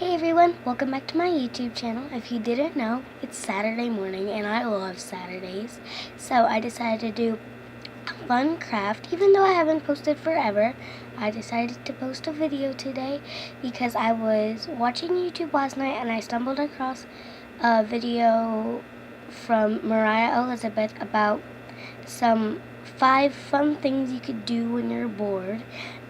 Hey everyone, welcome back to my YouTube channel. If you didn't know, it's Saturday morning and I love Saturdays. So I decided to do a fun craft. Even though I haven't posted forever, I decided to post a video today because I was watching YouTube last night and I stumbled across a video from Mariah Elizabeth about some 5 fun things you could do when you're bored.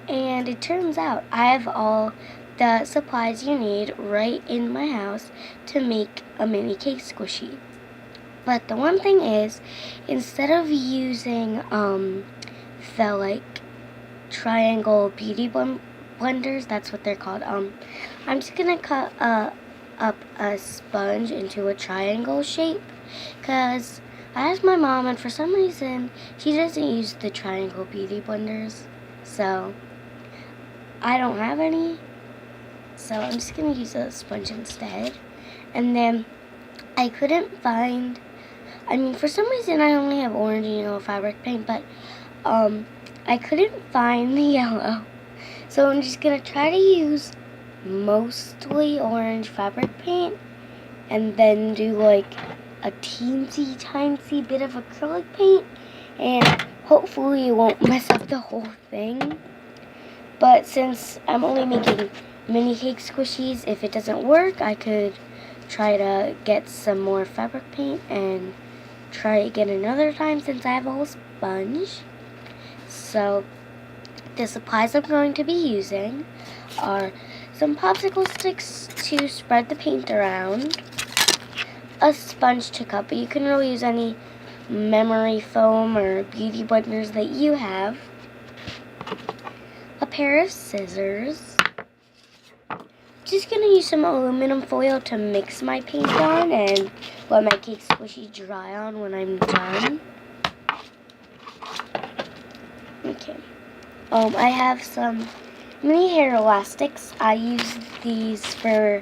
And it turns out I have all the supplies you need right in my house to make a mini cake squishy. But the one thing is, instead of using the like triangle beauty blenders, that's what they're called, I'm just gonna cut up a sponge into a triangle shape, because I asked my mom and for some reason she doesn't use the triangle beauty blenders, so I don't have any. So I'm just going to use a sponge instead. And then I couldn't find, for some reason I only have orange and yellow fabric paint, but I couldn't find the yellow. So I'm just going to try to use mostly orange fabric paint and then do like a teensy tiny bit of acrylic paint, and hopefully it won't mess up the whole thing. But since I'm only making mini cake squishies, if it doesn't work, I could try to get some more fabric paint and try it again another time since I have a whole sponge. So the supplies I'm going to be using are some popsicle sticks to spread the paint around, a sponge to cut, but you can really use any memory foam or beauty blenders that you have, a pair of scissors. Just gonna use some aluminum foil to mix my paint on and let my cake squishy dry on when I'm done. Okay. I have some mini hair elastics. I use these for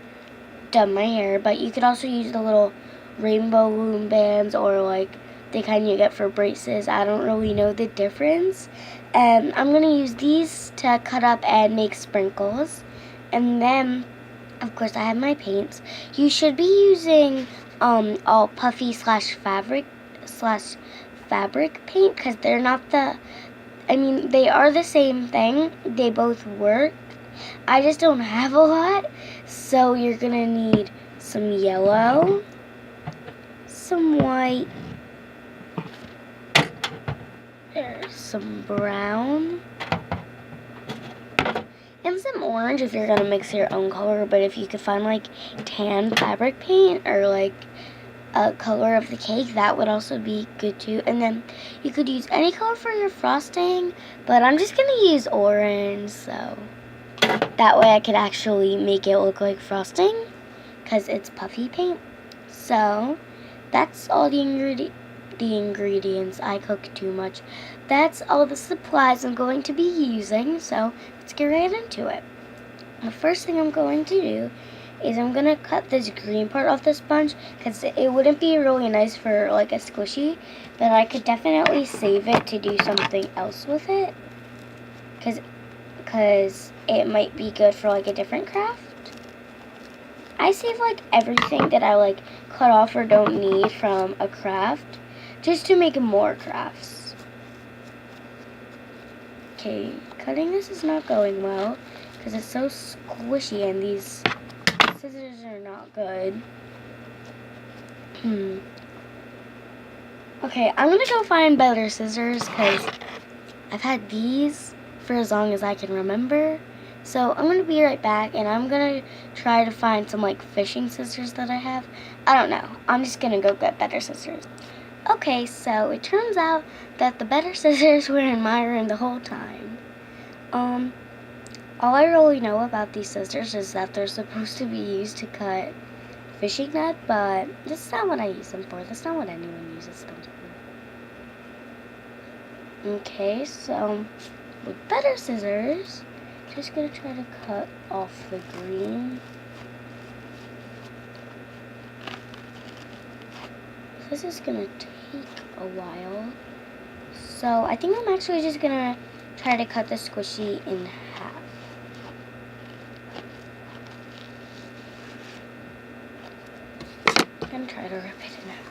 done my hair, but you could also use the little rainbow loom bands or like the kind you get for braces. I don't really know the difference. And I'm gonna use these to cut up and make sprinkles. And then, of course, I have my paints. You should be using all puffy fabric paint, because they're not they are the same thing. They both work. I just don't have a lot. So you're gonna need some yellow, some white, there's some brown, and some orange if you're gonna mix your own color. But if you could find like tan fabric paint or like a color of the cake, that would also be good too. And then you could use any color for your frosting, but I'm just gonna use orange, so that way I could actually make it look like frosting because it's puffy paint. So that's all the ingredients. I cook too much. That's all the supplies I'm going to be using, so let's get right into it. The first thing I'm going to do is I'm going to cut this green part off the sponge because it wouldn't be really nice for like a squishy, but I could definitely save it to do something else with it because it might be good for like a different craft. I save like everything that I like cut off or don't need from a craft just to make more crafts. Okay, cutting this is not going well because it's so squishy and these scissors are not good. Okay, I'm gonna go find better scissors because I've had these for as long as I can remember. So I'm gonna be right back and I'm gonna try to find some like fishing scissors that I have. I don't know. I'm just gonna go get better scissors. Okay, so it turns out that the better scissors were in my room the whole time. All I really know about these scissors is that they're supposed to be used to cut fishing net, but that's not what I use them for. That's not what anyone uses them for. Okay, so with better scissors, just gonna try to cut off the green. This is gonna take a while. So I think I'm actually just gonna try to cut the squishy in half. I'm gonna try to rip it in half.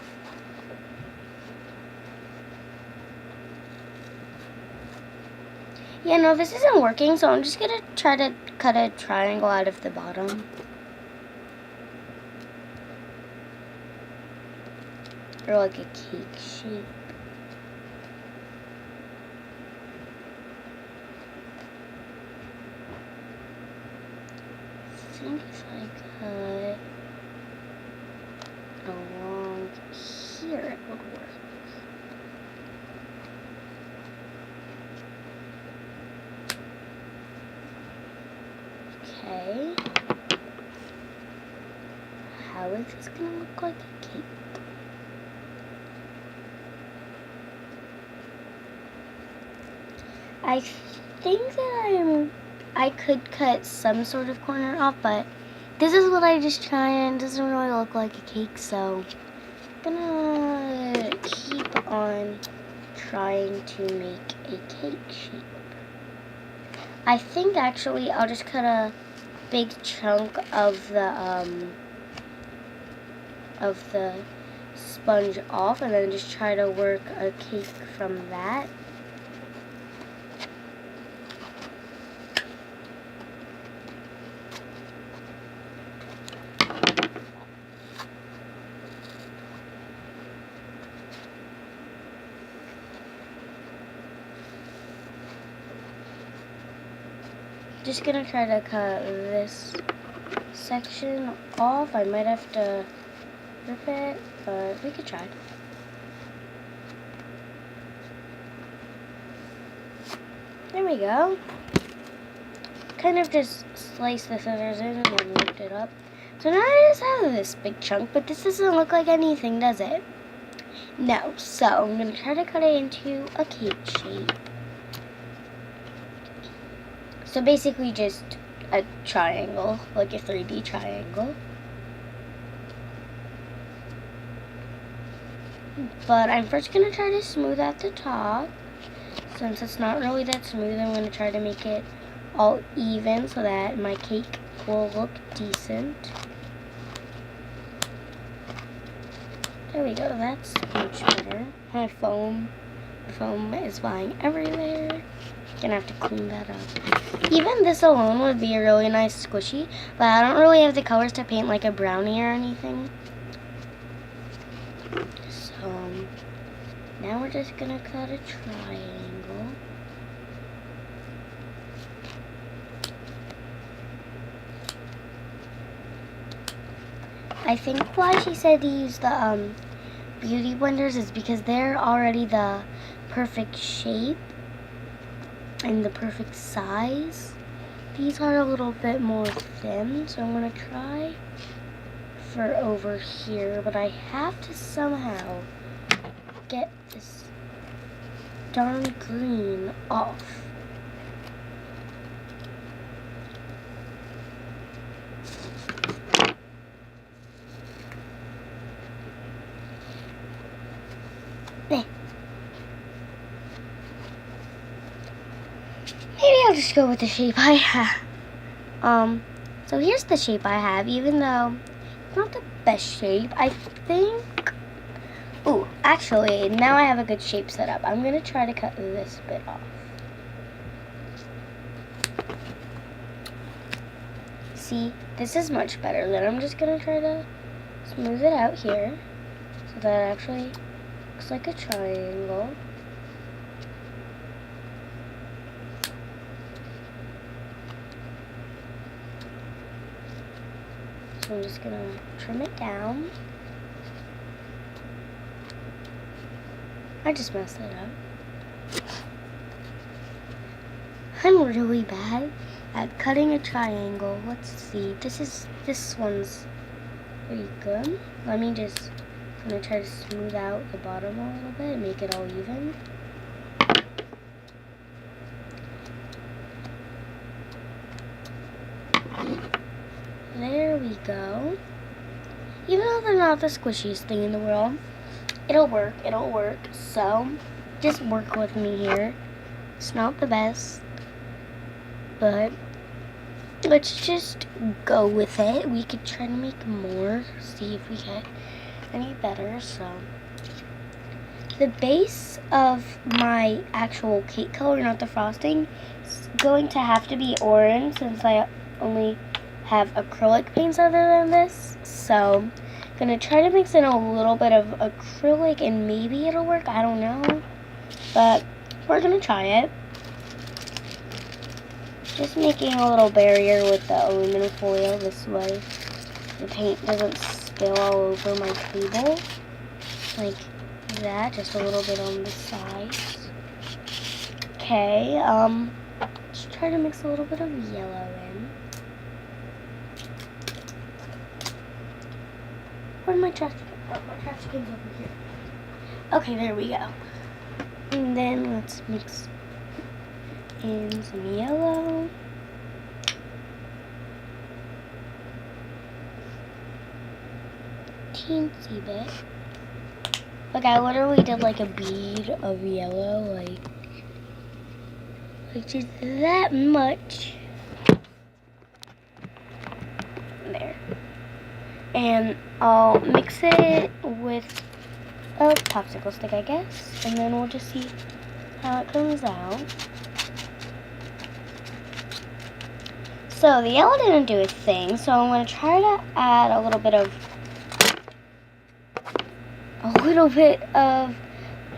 Yeah, no, this isn't working, so I'm just gonna try to cut a triangle out of the bottom. Or like a cake shape. I think if I cut along here, it would work. Okay. How is this gonna look like a cake? I think that I could cut some sort of corner off, but this is what I just tried and it doesn't really look like a cake, so I'm gonna keep on trying to make a cake shape. I think actually I'll just cut a big chunk of the sponge off and then just try to work a cake from that. Just gonna try to cut this section off. I might have to rip it, but we could try. There we go. Kind of just slice the scissors in and then lift it up. So now I just have this big chunk, but this doesn't look like anything, does it? No, so I'm gonna try to cut it into a cake shape. So basically just a triangle, like a 3D triangle. But I'm first going to try to smooth out the top. Since it's not really that smooth, I'm going to try to make it all even so that my cake will look decent. There we go, that's much better. My foam is flying everywhere. Gonna have to clean that up. Even this alone would be a really nice squishy, but I don't really have the colors to paint like a brownie or anything. So now we're just gonna cut a triangle. I think why she said to use the beauty blenders is because they're already the perfect shape and the perfect size. These are a little bit more thin, so I'm gonna try for over here, but I have to somehow get this darn green off. There. Maybe I'll just go with the shape I have. So here's the shape I have, even though it's not the best shape. I think, ooh, actually, now I have a good shape set up. I'm gonna try to cut this bit off. See, this is much better. Then I'm just gonna try to smooth it out here so that it actually looks like a triangle. So I'm just gonna trim it down. I just messed it up. I'm really bad at cutting a triangle. Let's see. This one's pretty good. Let me just gonna try to smooth out the bottom a little bit and make it all even. There we go. Even though they're not the squishiest thing in the world, it'll work. So just work with me here. It's not the best, but let's just go with it. We could try to make more, see if we get any better. So the base of my actual cake color, not the frosting, is going to have to be orange since I only have acrylic paints other than this. So I'm gonna try to mix in a little bit of acrylic and maybe it'll work, I don't know. But we're gonna try it. Just making a little barrier with the aluminum foil, this way the paint doesn't spill all over my table. Like that, just a little bit on the sides. Okay, let's try to mix a little bit of yellow in. Where's my trash can? Oh, my trash can's over here. Okay, there we go. And then let's mix in some yellow. Teensy bit. Like I literally did like a bead of yellow, like just that much. There. And I'll mix it with a popsicle stick, I guess, and then we'll just see how it comes out. So the yellow didn't do a thing, so I'm going to try to add a little bit of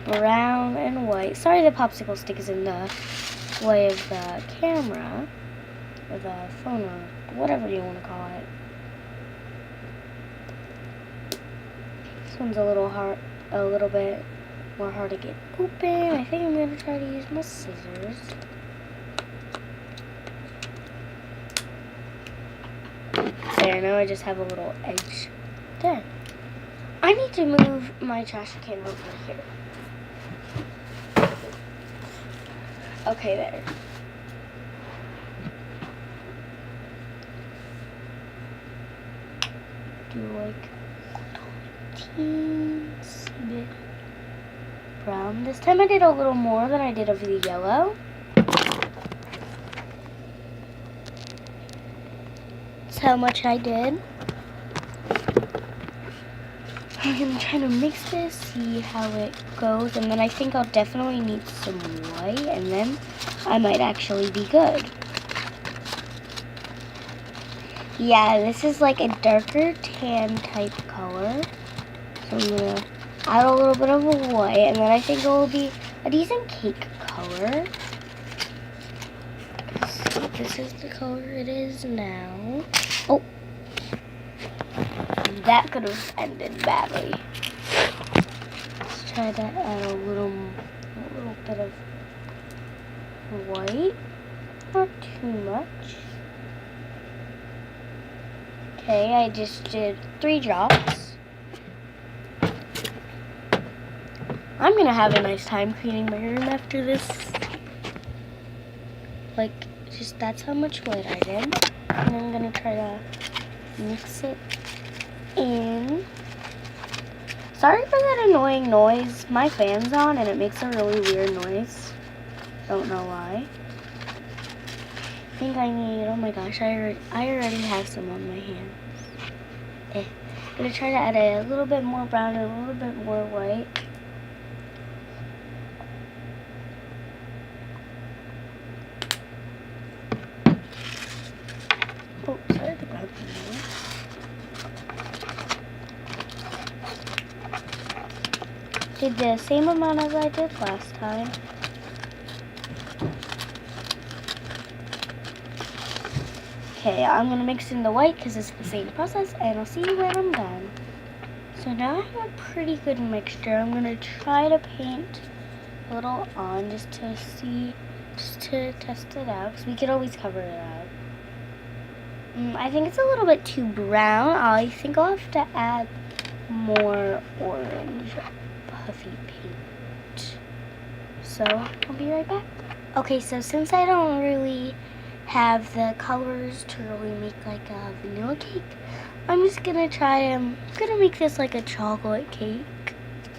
brown and white. Sorry the popsicle stick is in the way of the camera, or the phone, or whatever you want to call it. This one's a little bit more hard to get open. I think I'm going to try to use my scissors. There, now I just have a little edge there. I need to move my trash can over here. Okay, there. Do like teensy bit brown. This time I did a little more than I did of the yellow. That's how much I did. I'm gonna try to mix this, see how it goes, and then I think I'll definitely need some white, and then I might actually be good. Yeah, this is like a darker tan type color. So I'm gonna add a little bit of a white, and then I think it will be a decent cake color. So this is the color it is now. Oh, that could have ended badly. Let's try to add a little bit of white, not too much. Okay, I just did 3 drops. I'm gonna have a nice time cleaning my room after this. Like, just that's how much white I did. And I'm gonna try to mix it in. Sorry for that annoying noise. My fan's on and it makes a really weird noise. Don't know why. I think I need, oh my gosh, I already have some on my hands. I'm gonna try to add a little bit more brown and a little bit more white. Oh, sorry, the brown thing. Did the same amount as I did last time. Okay, I'm going to mix in the white because it's the same process, and I'll see you when I'm done. So now I have a pretty good mixture. I'm going to try to paint a little on just to test it out, because we could always cover it up. I think it's a little bit too brown. I think I'll have to add more orange puffy paint. So I'll be right back. Okay, so since I don't really have the colors to really make like a vanilla cake, I'm just gonna make this like a chocolate cake.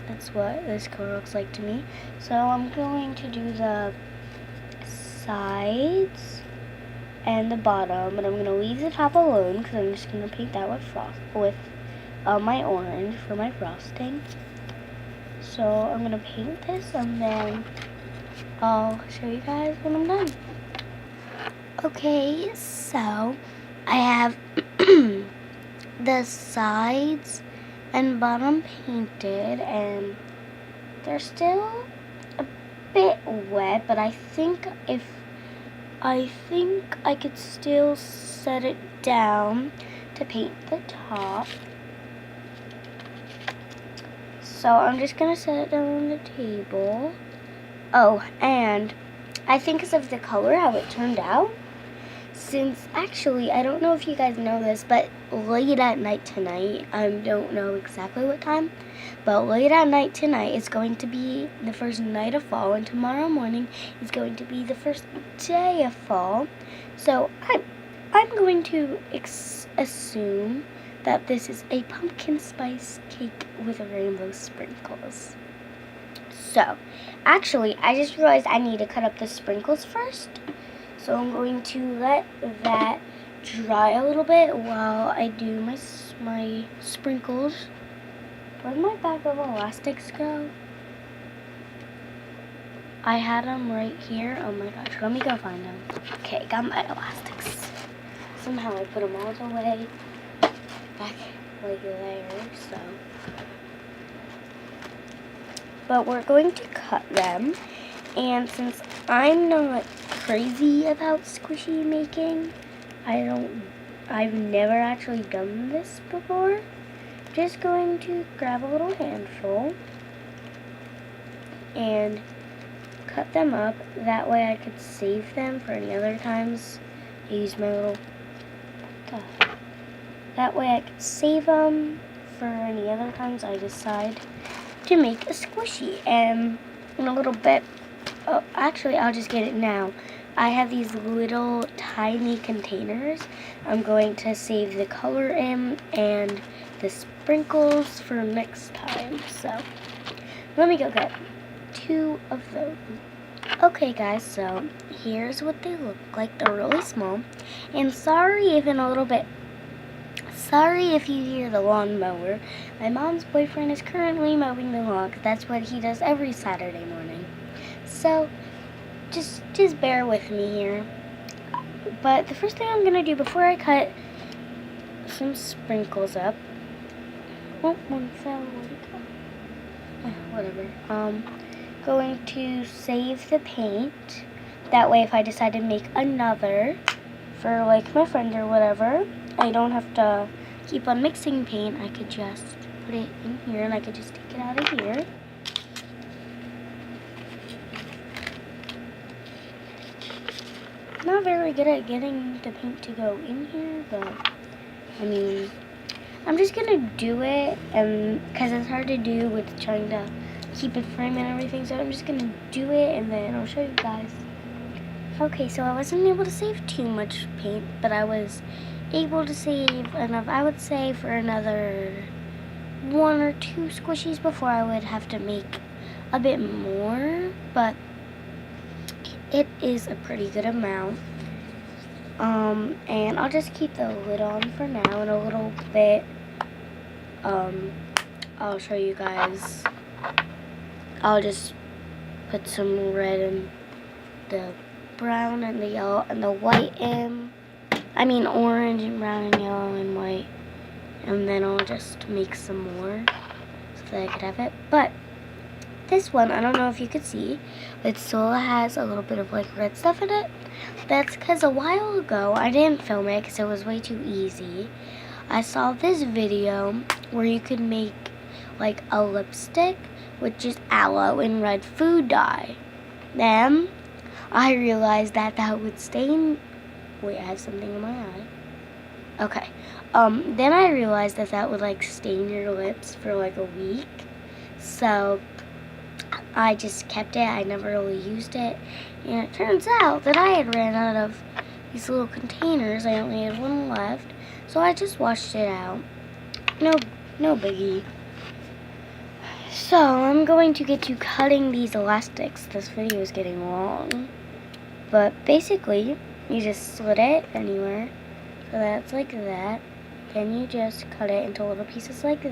That's what this color looks like to me. So I'm going to do the sides and the bottom, but I'm going to leave the top alone because I'm just going to paint that with my orange for my frosting. So I'm going to paint this and then I'll show you guys when I'm done. Okay, so I have the sides and bottom painted, and they're still a bit wet, but I think I could still set it down to paint the top. So I'm just gonna set it down on the table. Oh, and I think because of the color, how it turned out, since actually, I don't know if you guys know this, but late at night tonight, I don't know exactly what time, but late at night tonight is going to be the first night of fall, and tomorrow morning is going to be the first day of fall. So I'm going to assume that this is a pumpkin spice cake with rainbow sprinkles. So, actually, I just realized I need to cut up the sprinkles first. So I'm going to let that dry a little bit while I do my sprinkles. Where'd my bag of elastics go? I had them right here. Oh my gosh, let me go find them. Okay, got my elastics. Somehow I put them all the way back like there, so. But we're going to cut them. And since I'm not crazy about squishy making, I've never actually done this before. I'm just going to grab a little handful and cut them up. That way I could save them for any other times. I use my little, that way I could save them for any other times I decide to make a squishy. And in a little bit, oh, actually, I'll just get it now. I have these little tiny containers. I'm going to save the color in and the sprinkles for next time. So, let me go get 2 of those. Okay, guys, so here's what they look like. They're really small. And sorry if you hear the lawnmower. My mom's boyfriend is currently mowing the lawn. That's what he does every Saturday morning. So, just bear with me here. But the first thing I'm going to do before I cut some sprinkles up. Oh, one fell. Where'd it go? Whatever. Going to save the paint. That way if I decide to make another for like my friend or whatever, I don't have to keep on mixing paint. I could just put it in here and I could just take it out of here. Not very good at getting the paint to go in here, but I mean, I'm just gonna do it, and because it's hard to do with trying to keep it framed and everything, so I'm just gonna do it and then I'll show you guys. Okay, so I wasn't able to save too much paint, but I was able to save enough, I would say, for another 1 or 2 squishies before I would have to make a bit more, but it is a pretty good amount. And I'll just keep the lid on for now. In a little bit, I'll show you guys. I'll just put some red and the brown and the yellow and the white in. I mean orange and brown and yellow and white. And then I'll just make some more so that I could have it. But this one, I don't know if you could see, but it still has a little bit of like red stuff in it. That's because a while ago, I didn't film it because it was way too easy. I saw this video where you could make like a lipstick with just aloe and red food dye. Then I realized that that would stain. Wait, I have something in my eye. Okay. Then I realized that that would like stain your lips for like a week. So I just kept it. I never really used it. And it turns out that I had ran out of these little containers. I only had one left. So I just washed it out. No biggie. So I'm going to get to cutting these elastics. This video is getting long. But basically, you just slit it anywhere. So that's like that. Then you just cut it into little pieces like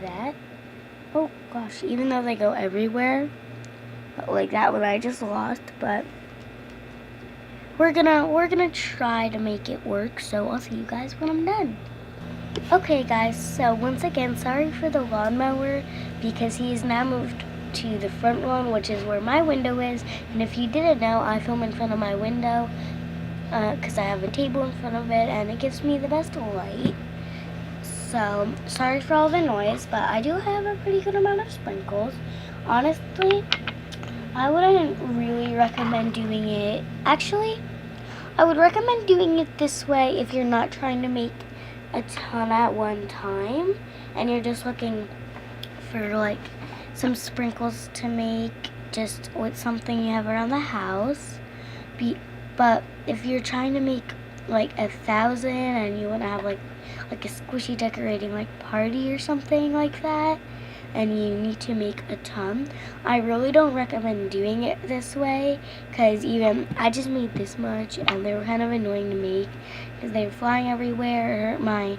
that. Oh gosh, even though they go everywhere, like that one I just lost, but we're gonna try to make it work. So I'll see you guys when I'm done. Okay guys, so once again, sorry for the lawnmower because he's now moved to the front lawn, which is where my window is. And if you didn't know, I film in front of my window because I have a table in front of it and it gives me the best light. So sorry for all the noise, but I do have a pretty good amount of sprinkles. Honestly, I wouldn't really recommend doing it. Actually, I would recommend doing it this way if you're not trying to make a ton at one time and you're just looking for like some sprinkles to make just with something you have around the house. But if you're trying to make like 1,000 and you want to have like a squishy decorating like party or something like that, and you need to make a ton, I really don't recommend doing it this way because even I just made this much and they were kind of annoying to make because they were flying everywhere. It hurt my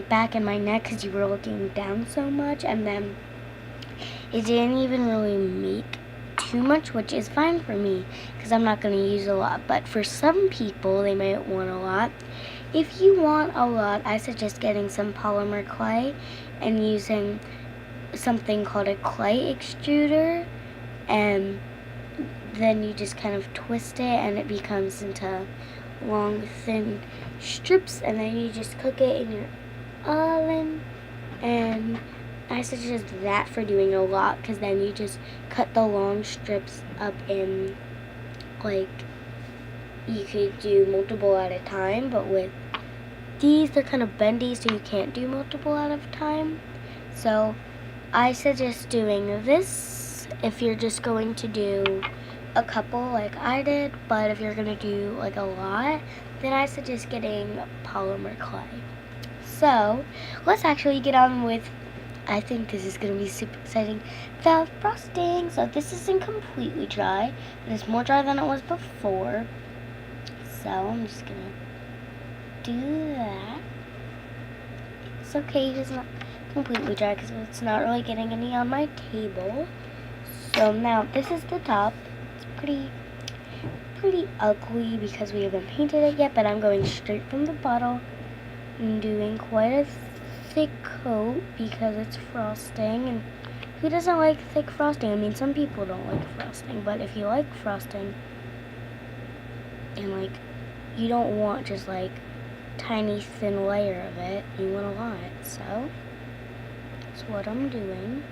back and my neck because you were looking down so much, and then it didn't even really make too much, which is fine for me because I'm not going to use a lot, but for some people they might want a lot. If you want a lot, I suggest getting some polymer clay and using something called a clay extruder, and then you just kind of twist it and it becomes into long thin strips, and then you just cook it in your oven. And I suggest that for doing a lot because then you just cut the long strips up in, like, you could do multiple at a time, but with these they're kind of bendy so you can't do multiple at a time. So I suggest doing this if you're just going to do a couple like I did, but if you're going to do like a lot, then I suggest getting polymer clay. So let's actually get on with, I think this is going to be super exciting, the frosting. So this isn't completely dry, and it's more dry than it was before. So I'm just going to do that. It's okay, it's not completely dry because it's not really getting any on my table. So now this is the top. It's pretty ugly because we haven't painted it yet, but I'm going straight from the bottle and doing quite a thick coat because it's frosting, and who doesn't like thick frosting? I mean, some people don't like frosting, but if you like frosting and like you don't want just like tiny thin layer of it, you want a lot. So that's what I'm doing.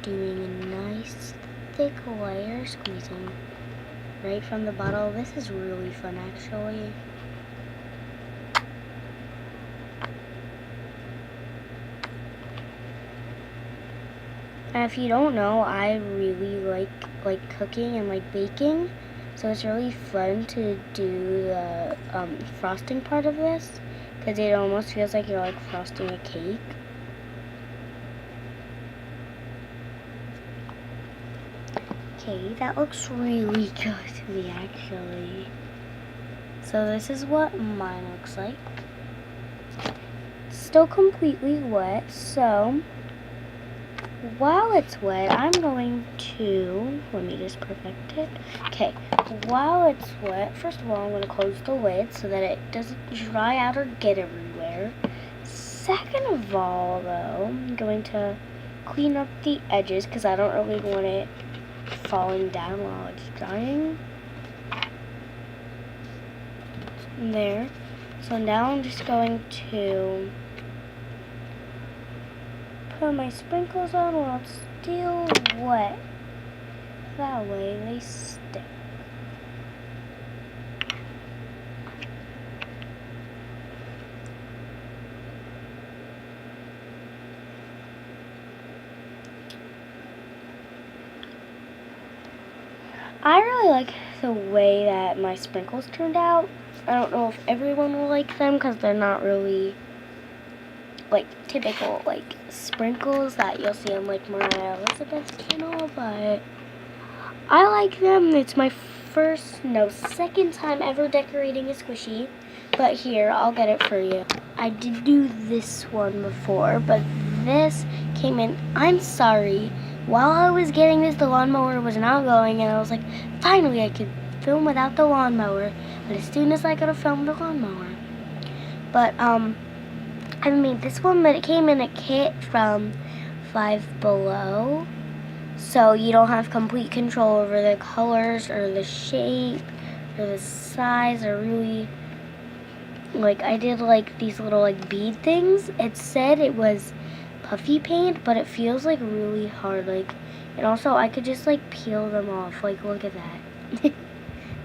Doing a nice thick layer, squeezing right from the bottle. This is really fun actually. And if you don't know, I really like cooking and like baking, so it's really fun to do the frosting part of this because it almost feels like you're like frosting a cake. Okay, that looks really good to me actually. So this is what mine looks like. It's still completely wet, so while it's wet, I'm going to, let me just perfect it. Okay, while it's wet, first of all, I'm going to close the lid so that it doesn't dry out or get everywhere. Second of all, though, I'm going to clean up the edges because I don't really want it falling down while it's drying. There. So now I'm just going to put my sprinkles on while it's still wet. That way they stick. I really like the way that my sprinkles turned out. I don't know if everyone will like them because they're not really like typical like sprinkles that you'll see on like Mariah Elizabeth's channel, but I like them. It's my second time ever decorating a squishy, but here, I'll get it for you. I did do this one before, but this came in, I'm sorry, while I was getting this, the lawnmower was not going, and I was like, finally I could film without the lawnmower, but as soon as I gotta film the lawnmower. But, I made this one, but it came in a kit from Five Below, so you don't have complete control over the colors or the shape or the size or really, like I did like these little like bead things. It said it was puffy paint, but it feels like really hard, like, and also I could just like peel them off, like look at that.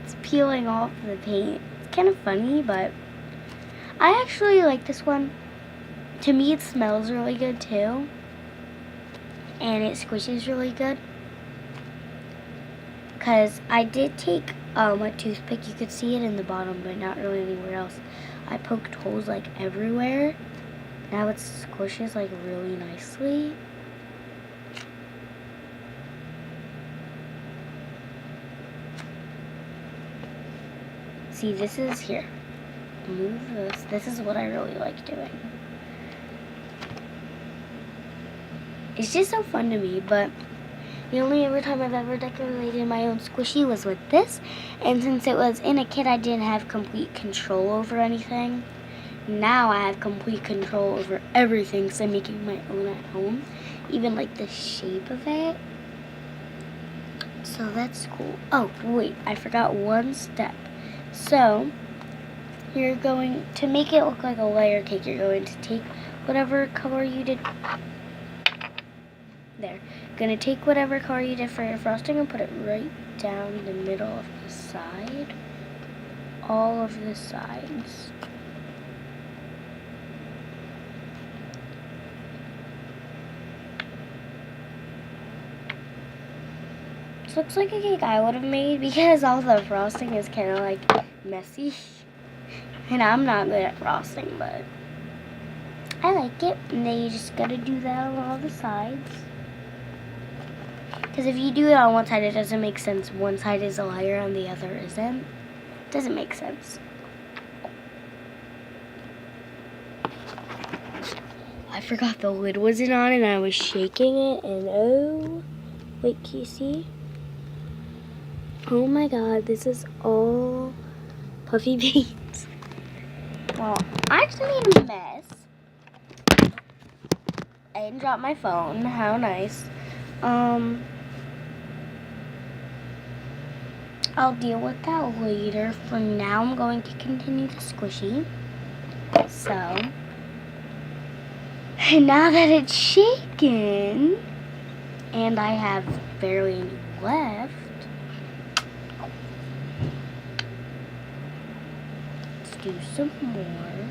It's peeling off the paint. It's kind of funny, but I actually like this one. To me it smells really good too, and it squishes really good, because I did take a toothpick, you could see it in the bottom but not really anywhere else. I poked holes like everywhere. Now it squishes like really nicely. See, this is here. Move this. This is what I really like doing. It's just so fun to me, but the only ever time I've ever decorated my own squishy was with this, and since it was in a kit, I didn't have complete control over anything. Now I have complete control over everything, so I'm making my own at home, even like the shape of it. So that's cool. Oh, wait, I forgot one step. So, you're going to make it look like a layer cake. You're going to take whatever color you did. There. Gonna take whatever color you did for your frosting and put it right down the middle of the side. All of the sides. This looks like a cake I would have made because all the frosting is kind of like messy. And I'm not good at frosting, but I like it. And then you just gotta do that on all the sides. Because if you do it on one side, it doesn't make sense. One side is a layer and the other isn't. It doesn't make sense. I forgot the lid wasn't on and I was shaking it, and oh, wait, can you see? Oh my god, this is all puffy beads. Well, I just made a mess. I didn't drop my phone. How nice. I'll deal with that later. For now, I'm going to continue the squishy. So, now that it's shaken, and I have barely any left, let's do some more.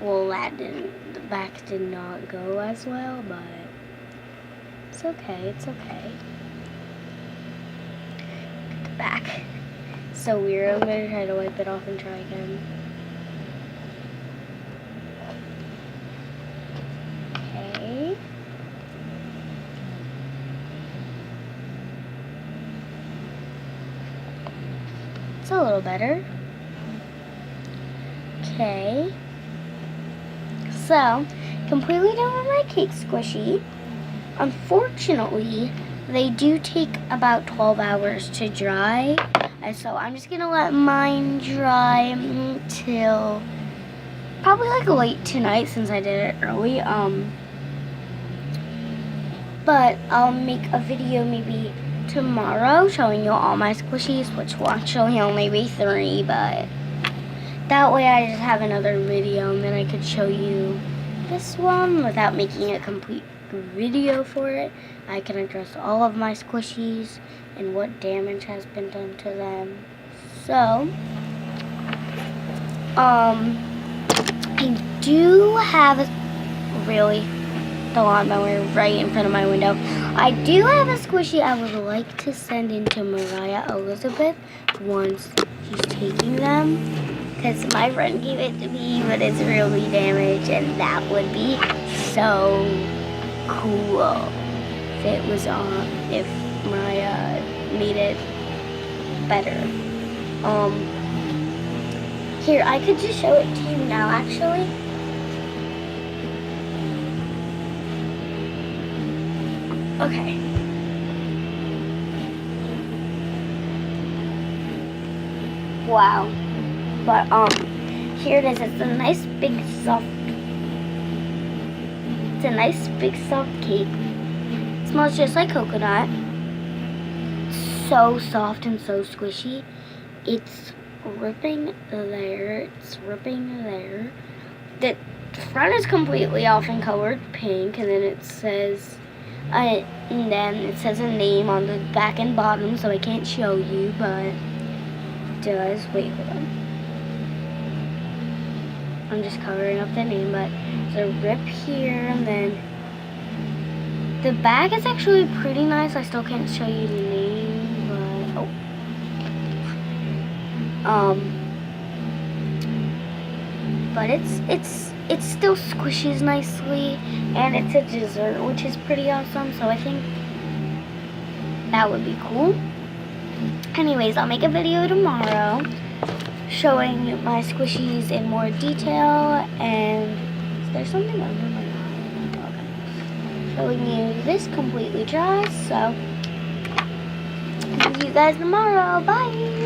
Well, the back did not go as well, but it's okay, it's okay. Back. So weird. I'm going to try to wipe it off and try again. Okay. It's a little better. Okay. So, completely done with my cake squishy. Unfortunately, they do take about 12 hours to dry, so I'm just gonna let mine dry until probably like late tonight since I did it early. But I'll make a video maybe tomorrow showing you all my squishies, which will actually only be 3, but that way I just have another video and then I could show you this one without making a complete video for it. I can address all of my squishies and what damage has been done to them. So, I do have the lawnmower right in front of my window. I do have a squishy I would like to send into Mariah Elizabeth once she's taking them, because my friend gave it to me, but it's really damaged, and that would be so cool if it was on, if Mariah made it better. Here, I could just show it to you now, actually. Okay. Wow. But here it is. It's a nice big soft. It's a nice big soft cake. It smells just like coconut. So soft and so squishy. It's ripping there. It's ripping there. The front is completely off and colored pink, and then it says, and then it says a name on the back and bottom, so I can't show you, but it does. Wait, hold on. I'm just covering up the name, but there's a rip here, and then the bag is actually pretty nice. I still can't show you the name, but but it still squishes nicely, and it's a dessert, which is pretty awesome. So I think that would be cool. Anyways, I'll make a video tomorrow showing my squishies in more detail. And is there something under my eye? Okay. Showing you this completely dry. So see you guys tomorrow. Bye.